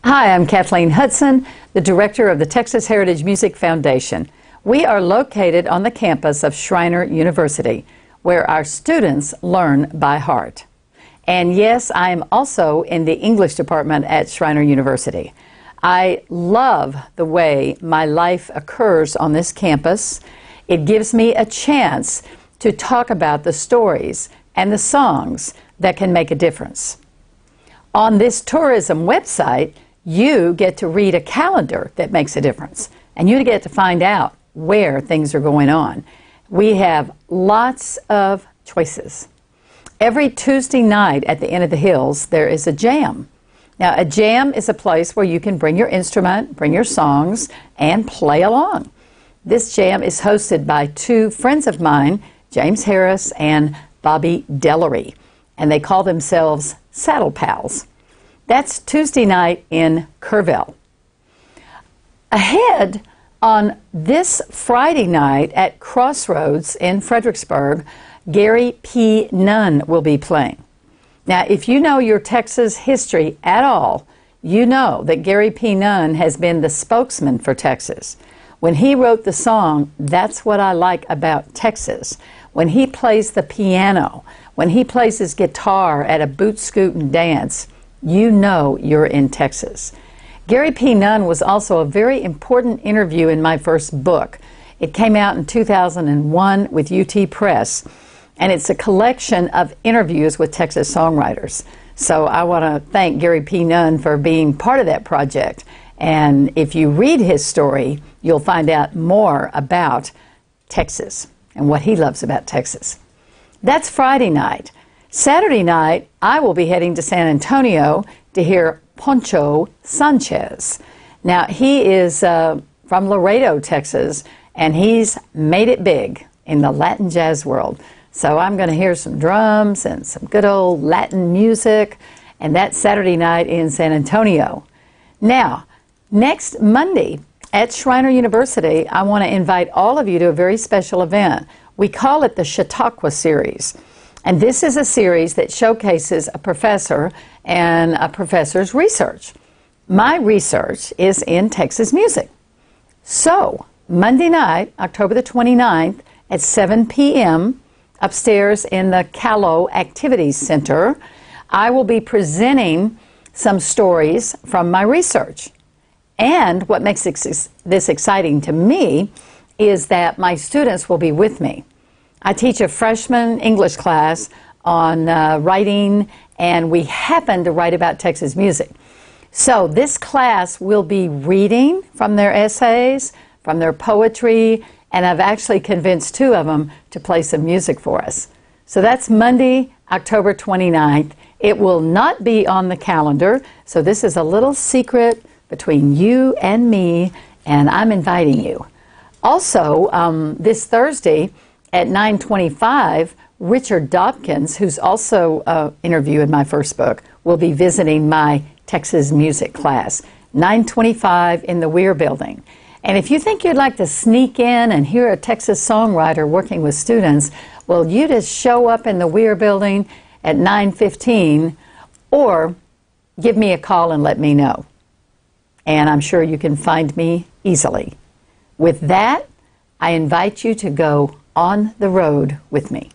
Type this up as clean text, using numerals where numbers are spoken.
Hi, I'm Kathleen Hudson, the director of the Texas Heritage Music Foundation. We are located on the campus of Schreiner University, where our students learn by heart. And yes, I am also in the English department at Schreiner University. I love the way my life occurs on this campus. It gives me a chance to talk about the stories and the songs that can make a difference. On this tourism website, you get to read a calendar that makes a difference, and you get to find out where things are going on. We have lots of choices. Every Tuesday night at the Inn of the Hills, there is a jam. Now, a jam is a place where you can bring your instrument, bring your songs, and play along. This jam is hosted by two friends of mine, James Harris and Bobby Dellery, and they call themselves Saddle Pals. That's Tuesday night in Kerrville. Ahead on this Friday night at Crossroads in Fredericksburg, Gary P. Nunn will be playing. Now, if you know your Texas history at all, you know that Gary P. Nunn has been the spokesman for Texas. When he wrote the song, "That's What I Like About Texas," when he plays the piano, when he plays his guitar at a boot scootin' dance, you know you're in Texas. Gary P. Nunn was also a very important interview in my first book. It came out in 2001 with UT Press, and it's a collection of interviews with Texas songwriters. So I want to thank Gary P. Nunn for being part of that project. And if you read his story, you'll find out more about Texas and what he loves about Texas. That's Friday night. Saturday night, I will be heading to San Antonio to hear Poncho Sanchez. Now, he is from Laredo, Texas, and he's made it big in the Latin jazz world. So I'm going to hear some drums and some good old Latin music, and that's Saturday night in San Antonio. Now, next Monday at Schreiner University, I want to invite all of you to a very special event. We call it the Chautauqua Series. And this is a series that showcases a professor and a professor's research. My research is in Texas music. So, Monday night, October the 29th at 7 p.m., upstairs in the Callow Activities Center, I will be presenting some stories from my research. And what makes this exciting to me is that my students will be with me. I teach a freshman English class on writing, and we happen to write about Texas music. So this class will be reading from their essays, from their poetry, and I've actually convinced two of them to play some music for us. So that's Monday, October 29th. It will not be on the calendar, so this is a little secret between you and me, and I'm inviting you. Also, this Thursday, at 9:25, Richard Dobkins, who's also an interview in my first book, will be visiting my Texas music class, 9:25 in the Weir Building. And if you think you'd like to sneak in and hear a Texas songwriter working with students, well, you just show up in the Weir Building at 9:15, or give me a call and let me know. And I'm sure you can find me easily. With that, I invite you to go on the road with me.